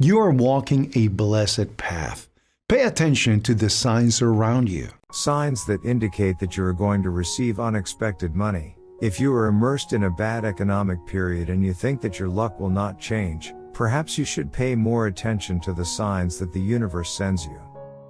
You are walking a blessed path. Pay attention to the signs around you. Signs that indicate that you are going to receive unexpected money. If you are immersed in a bad economic period and you think that your luck will not change, perhaps you should pay more attention to the signs that the universe sends you.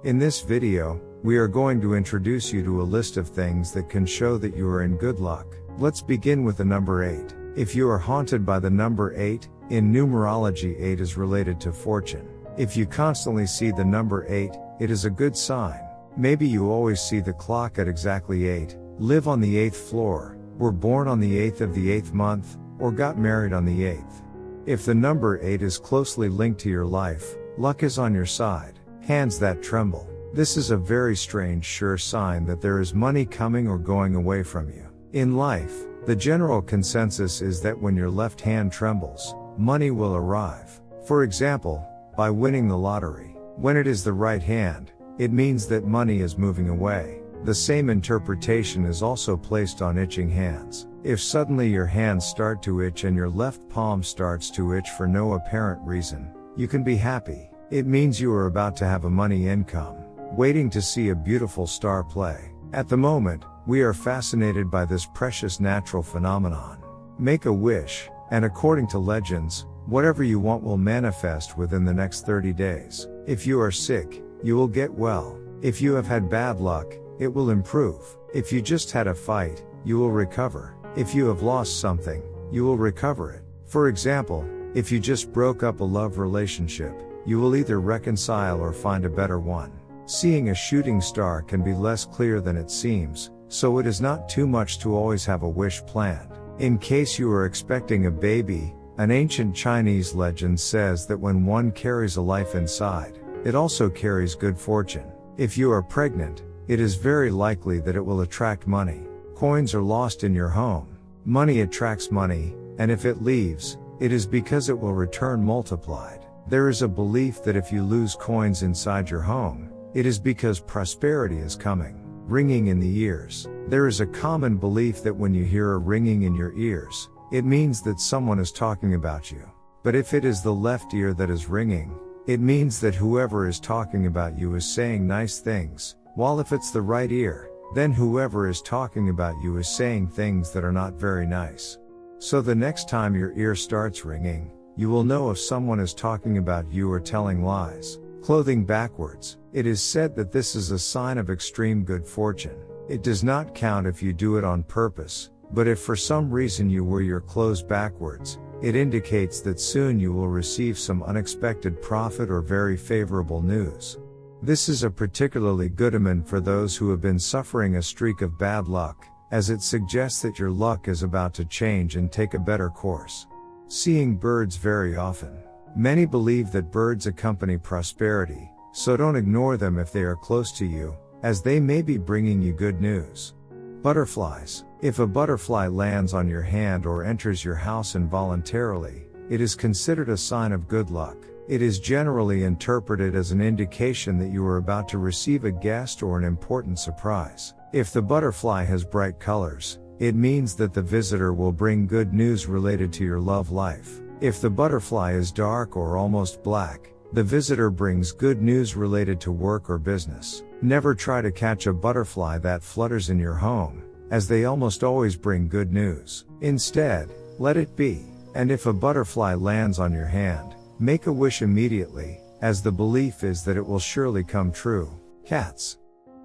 In this video, we are going to introduce you to a list of things that can show that you are in good luck. Let's begin with the number 8. If you are haunted by the number 8, in numerology 8 is related to fortune. If you constantly see the number 8, it is a good sign. Maybe you always see the clock at exactly 8, live on the 8th floor, were born on the 8th of the 8th month, or got married on the 8th. If the number 8 is closely linked to your life, luck is on your side. Hands that tremble. This is a very strange sure sign that there is money coming or going away from you. In life, the general consensus is that when your left hand trembles, money will arrive. For example, by winning the lottery. When it is the right hand, it means that money is moving away. The same interpretation is also placed on itching hands. If suddenly your hands start to itch and your left palm starts to itch for no apparent reason, you can be happy. It means you are about to have a money income, waiting to see a beautiful star play. At the moment, we are fascinated by this precious natural phenomenon. Make a wish, and according to legends, whatever you want will manifest within the next 30 days. If you are sick, you will get well. If you have had bad luck, it will improve. If you just had a fight, you will recover. If you have lost something, you will recover it. For example, if you just broke up a love relationship, you will either reconcile or find a better one. Seeing a shooting star can be less clear than it seems, so it is not too much to always have a wish planned. In case you are expecting a baby, an ancient Chinese legend says that when one carries a life inside, it also carries good fortune. If you are pregnant, it is very likely that it will attract money. Coins are lost in your home. Money attracts money, and if it leaves, it is because it will return multiplied. There is a belief that if you lose coins inside your home, it is because prosperity is coming. Ringing in the ears. There is a common belief that when you hear a ringing in your ears, it means that someone is talking about you. But if it is the left ear that is ringing, it means that whoever is talking about you is saying nice things, while if it's the right ear, then whoever is talking about you is saying things that are not very nice. So the next time your ear starts ringing, you will know if someone is talking about you or telling lies. Clothing backwards. It is said that this is a sign of extreme good fortune. It does not count if you do it on purpose, but if for some reason you wear your clothes backwards, it indicates that soon you will receive some unexpected profit or very favorable news. This is a particularly good omen for those who have been suffering a streak of bad luck, as it suggests that your luck is about to change and take a better course. Seeing birds very often. Many believe that birds accompany prosperity, so don't ignore them if they are close to you, as they may be bringing you good news. Butterflies. If a butterfly lands on your hand or enters your house involuntarily, it is considered a sign of good luck. It is generally interpreted as an indication that you are about to receive a guest or an important surprise. If the butterfly has bright colors, it means that the visitor will bring good news related to your love life. If the butterfly is dark or almost black, the visitor brings good news related to work or business. Never try to catch a butterfly that flutters in your home, as they almost always bring good news. Instead, let it be. And if a butterfly lands on your hand, make a wish immediately, as the belief is that it will surely come true. Cats.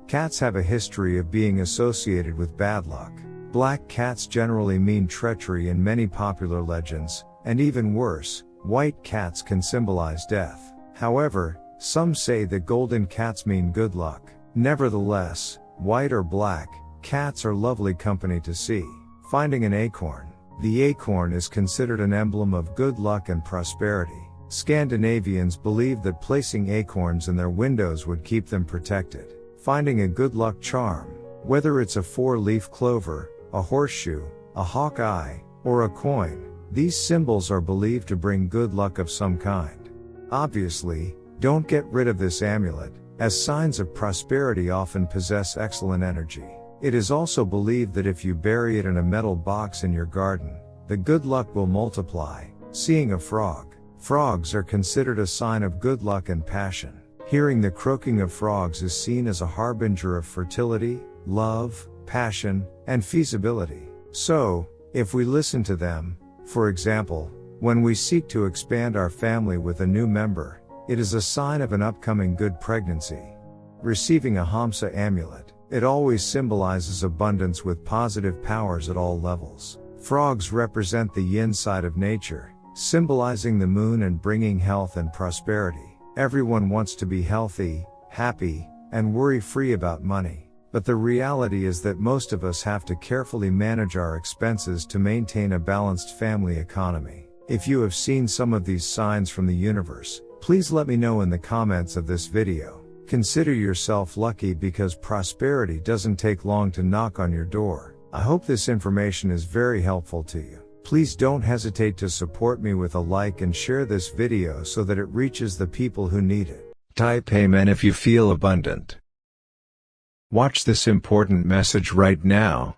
Cats have a history of being associated with bad luck. Black cats generally mean treachery in many popular legends, and even worse, white cats can symbolize death. However, some say that golden cats mean good luck. Nevertheless, white or black, cats are lovely company to see. Finding an acorn. The acorn is considered an emblem of good luck and prosperity. Scandinavians believe that placing acorns in their windows would keep them protected. Finding a good luck charm. Whether it's a 4-leaf clover, a horseshoe, a hawk eye, or a coin, these symbols are believed to bring good luck of some kind. Obviously, don't get rid of this amulet, as signs of prosperity often possess excellent energy. It is also believed that if you bury it in a metal box in your garden, the good luck will multiply. Seeing a frog. Frogs are considered a sign of good luck and passion. Hearing the croaking of frogs is seen as a harbinger of fertility, love, passion, and feasibility. So, if we listen to them, for example, when we seek to expand our family with a new member, it is a sign of an upcoming good pregnancy. Receiving a Hamsa amulet, it always symbolizes abundance with positive powers at all levels. Frogs represent the yin side of nature, symbolizing the moon and bringing health and prosperity. Everyone wants to be healthy, happy, and worry-free about money. But the reality is that most of us have to carefully manage our expenses to maintain a balanced family economy. If you have seen some of these signs from the universe, please let me know in the comments of this video. Consider yourself lucky because prosperity doesn't take long to knock on your door. I hope this information is very helpful to you. Please don't hesitate to support me with a like and share this video so that it reaches the people who need it. Type Amen if you feel abundant. Watch this important message right now.